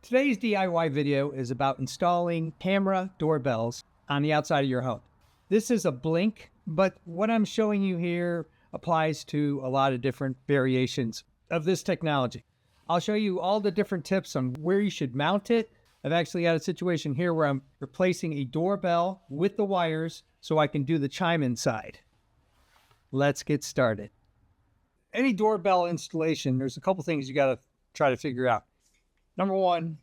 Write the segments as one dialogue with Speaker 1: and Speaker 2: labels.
Speaker 1: Today's DIY video is about installing camera doorbells on the outside of your home. This is a Blink, but what I'm showing you here applies to a lot of different variations of this technology. I'll show you all the different tips on where you should mount it. I've actually got a situation here where I'm replacing a doorbell with the wires so I can do the chime inside. Let's get started. Any doorbell installation, there's a couple things you got to try to figure out. Number one,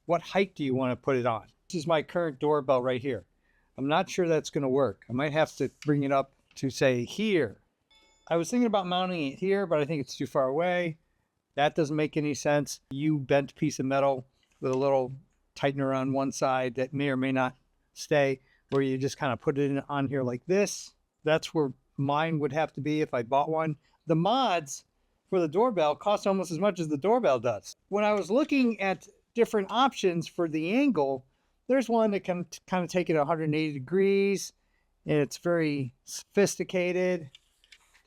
Speaker 1: what height do you want to put it on? This is my current doorbell right here. I'm not sure that's going to work. I might have to bring it up to say here. I was thinking about mounting it here, but I think it's too far away. That doesn't make any sense. You bent piece of metal with a little tightener on one side that may or may not stay, where you just kind of put it on here like this. That's where mine would have to be if I bought one. The mods for the doorbell cost almost as much as the doorbell does. When I was looking at different options for the angle, there's one that can kind of take it 180 degrees, and it's very sophisticated.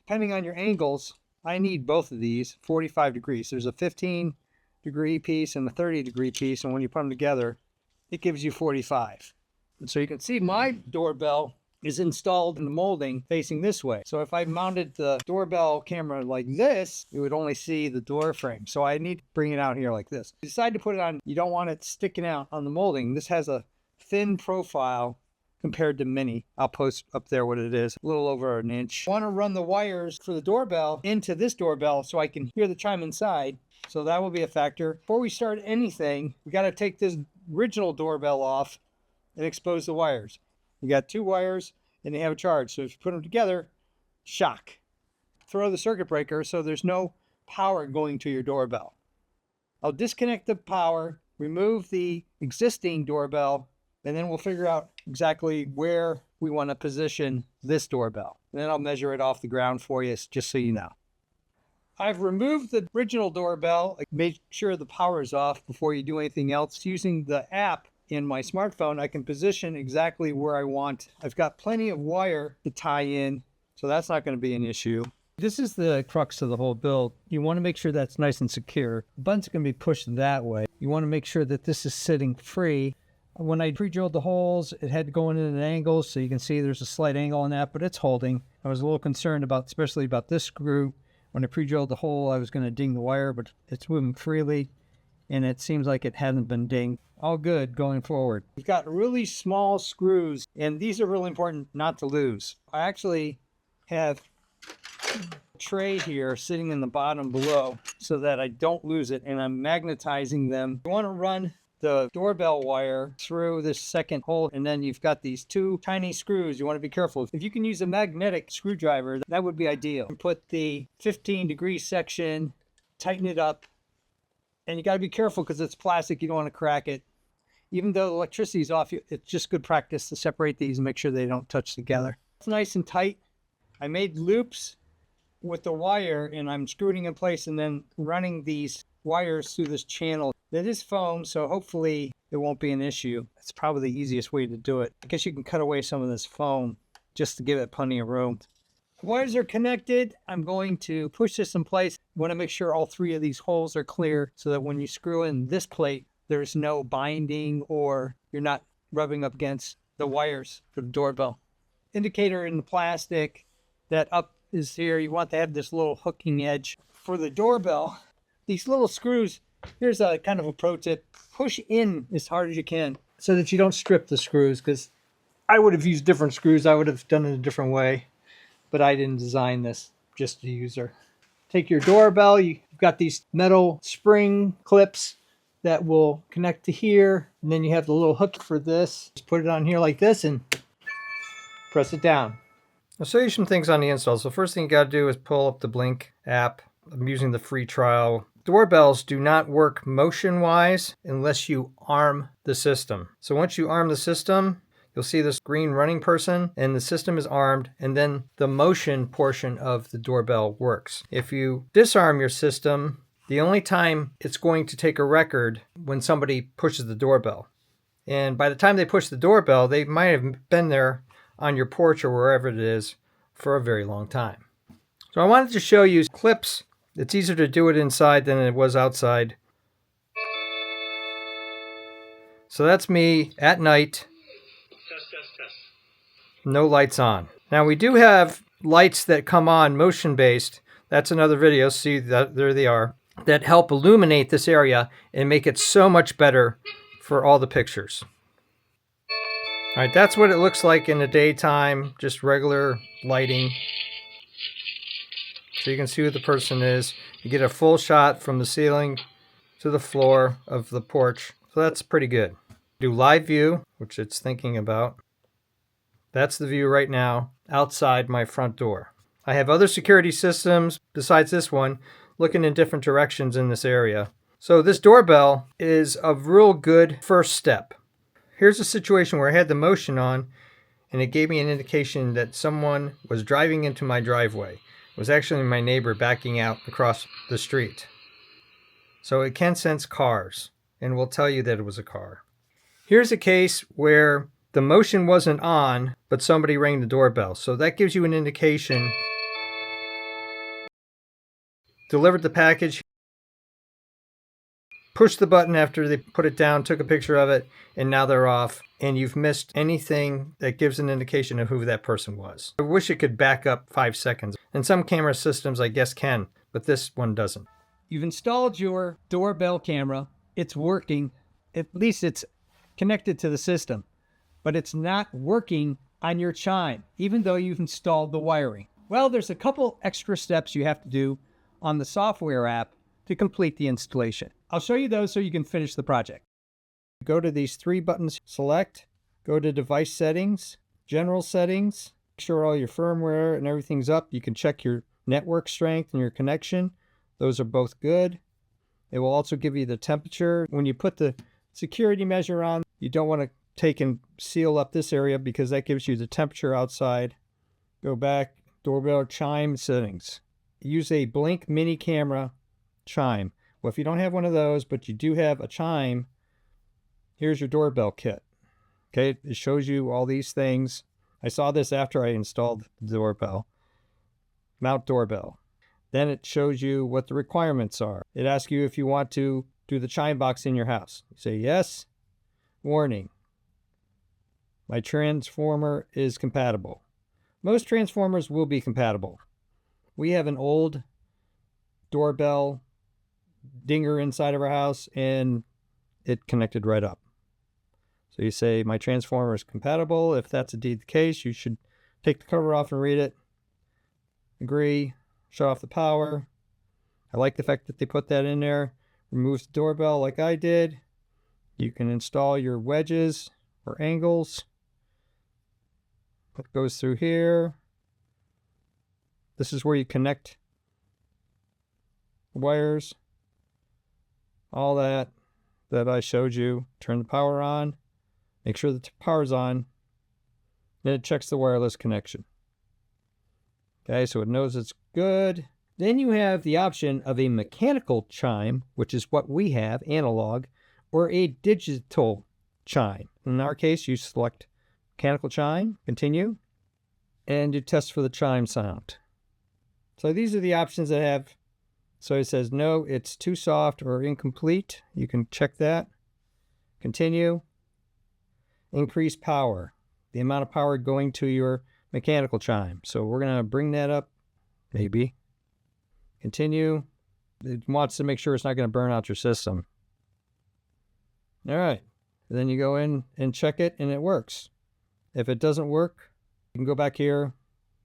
Speaker 1: Depending on your angles, I need both of these 45 degrees. There's a 15 degree piece and a 30 degree piece, and when you put them together, it gives you 45. And so you can see my doorbell is installed in the molding facing this way. So if I mounted the doorbell camera like this, it would only see the door frame. So I need to bring it out here like this. You decide to put it on, you don't want it sticking out on the molding. This has a thin profile compared to mini. I'll post up there what it is, a little over an inch. I want to run the wires for the doorbell into this doorbell so I can hear the chime inside. So that will be a factor. Before we start anything, we got to take this original doorbell off and expose the wires. You got two wires and they have a charge. So if you put them together, shock. Throw the circuit breaker so there's no power going to your doorbell. I'll disconnect the power, remove the existing doorbell, and then we'll figure out exactly where we want to position this doorbell. And then I'll measure it off the ground for you just so you know. I've removed the original doorbell. I made sure the power is off before you do anything else. Using the app in my smartphone, I can position exactly where I want. I've got plenty of wire to tie in, so that's not going to be an issue. This is the crux of the whole build. You want to make sure that's nice and secure. The button's going to be pushed that way. You want to make sure that this is sitting free. When I pre-drilled the holes, it had to go in at an angle, so you can see there's a slight angle on that, but it's holding. I was a little concerned about, especially about this screw. When I pre-drilled the hole, I was going to ding the wire, but it's moving freely, and it seems like it hasn't been dinged. All good going forward. We've got really small screws, and these are really important not to lose. I actually have a tray here sitting in the bottom below so that I don't lose it, and I'm magnetizing them. You want to run the doorbell wire through this second hole, and then you've got these two tiny screws. You want to be careful. If you can use a magnetic screwdriver, that would be ideal. Put the 15-degree section, tighten it up, and you got to be careful because it's plastic. You don't want to crack it. Even though the electricity is off, it's just good practice to separate these and make sure they don't touch together. It's nice and tight. I made loops with the wire, and I'm screwing in place and then running these wires through this channel. It is foam, so hopefully it won't be an issue. It's probably the easiest way to do it. I guess you can cut away some of this foam just to give it plenty of room. The wires are connected. I'm going to push this in place. I want to make sure all three of these holes are clear so that when you screw in this plate, there's no binding or you're not rubbing up against the wires for the doorbell. Indicator in the plastic, that up is here. You want to have this little hooking edge. For the doorbell, these little screws, here's a kind of a pro tip. Push in as hard as you can so that you don't strip the screws, because I would have used different screws. I would have done it a different way, but I didn't design this, just the user. Take your doorbell. You've got these metal spring clips that will connect to here, and then you have the little hook for this. Just put it on here like this and press it down. I'll show you some things on the install. So first thing you got to do is pull up the Blink app. I'm using the free trial. Doorbells do not work motion-wise unless you arm the system. So once you arm the system, you'll see this green running person, and the system is armed, and then the motion portion of the doorbell works. If you disarm your system, the only time it's going to take a record when somebody pushes the doorbell. And by the time they push the doorbell, they might have been there on your porch or wherever it is for a very long time. So I wanted to show you clips. It's easier to do it inside than it was outside.
Speaker 2: So that's me at night.
Speaker 3: Test.
Speaker 2: No lights on. Now we do have lights that come on motion-based. That's another video. See, that there they are. That help illuminate this area and make it so much better for all the pictures. All right, that's what it looks like in the daytime, just regular lighting. So you can see who the person is. You get a full shot from the ceiling to the floor of the porch. So that's pretty good. Do live view, which it's thinking about. That's the view right now outside my front door. I have other security systems besides this one looking in different directions in this area. So this doorbell is a real good first step. Here's a situation where I had the motion on and it gave me an indication that someone was driving into my driveway. It was actually my neighbor backing out across the street. So it can sense cars and will tell you that it was a car. Here's a case where the motion wasn't on, but somebody rang the doorbell. So that gives you an indication. Delivered the package. Pushed the button after they put it down, took a picture of it, and now they're off. And you've missed anything that gives an indication of who that person was. I wish it could back up 5 seconds. And some camera systems, I guess, can, but this one doesn't.
Speaker 1: You've installed your doorbell camera. It's working. At least it's connected to the system. But it's not working on your Chime, even though you've installed the wiring. Well, there's a couple extra steps you have to do on the software app to complete the installation. I'll show you those so you can finish the project. Go to these 3 buttons, select, go to device settings, general settings, make sure all your firmware and everything's up. You can check your network strength and your connection. Those are both good. It will also give you the temperature. When you put the security measure on, you don't want to take and seal up this area because that gives you the temperature outside. Go back, doorbell chime settings. Use a Blink mini camera chime. Well, if you don't have one of those, but you do have a chime, here's your doorbell kit. Okay, it shows you all these things. I saw this after I installed the doorbell. Mount doorbell. Then it shows you what the requirements are. It asks you if you want to do the chime box in your house. You say yes. Warning. My transformer is compatible. Most transformers will be compatible. We have an old doorbell dinger inside of our house and it connected right up. So you say my transformer is compatible. If that's indeed the case, you should take the cover off and read it. Agree. Shut off the power. I like the fact that they put that in there. Remove the doorbell like I did. You can install your wedges or angles. What goes through here. This is where you connect wires. All that I showed you. Turn the power on. Make sure the power's on. Then it checks the wireless connection. Okay, so it knows it's good. Then you have the option of a mechanical chime, which is what we have, analog, or a digital chime. In our case, you select mechanical chime, continue, and you test for the chime sound. So these are the options that have. So it says, no, it's too soft or incomplete. You can check that. Continue. Increase power. The amount of power going to your mechanical chime. So we're going to bring that up, maybe. Continue. It wants to make sure it's not going to burn out your system. All right. And then you go in and check it, and it works. If it doesn't work, you can go back here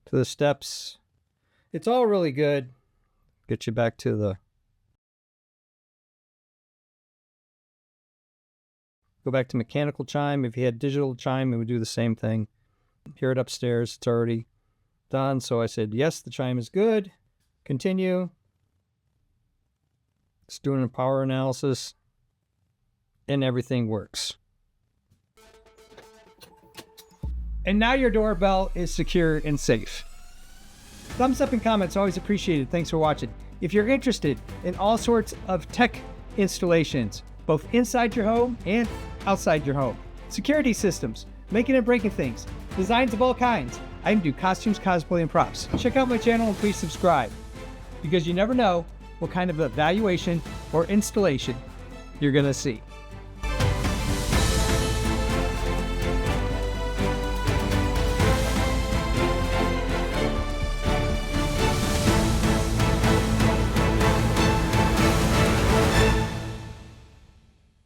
Speaker 1: to the steps. It's all really good. Get you back to the... Go back to mechanical chime. If you had digital chime, it would do the same thing. Hear it upstairs. It's already done. So I said, yes, the chime is good. Continue. It's doing a power analysis. And everything works. And now your doorbell is secure and safe. Thumbs up and comments, always appreciated. Thanks for watching. If you're interested in all sorts of tech installations, both inside your home and outside your home, security systems, making and breaking things, designs of all kinds, I even do costumes, cosplay, and props. Check out my channel and please subscribe, because you never know what kind of evaluation or installation you're gonna see.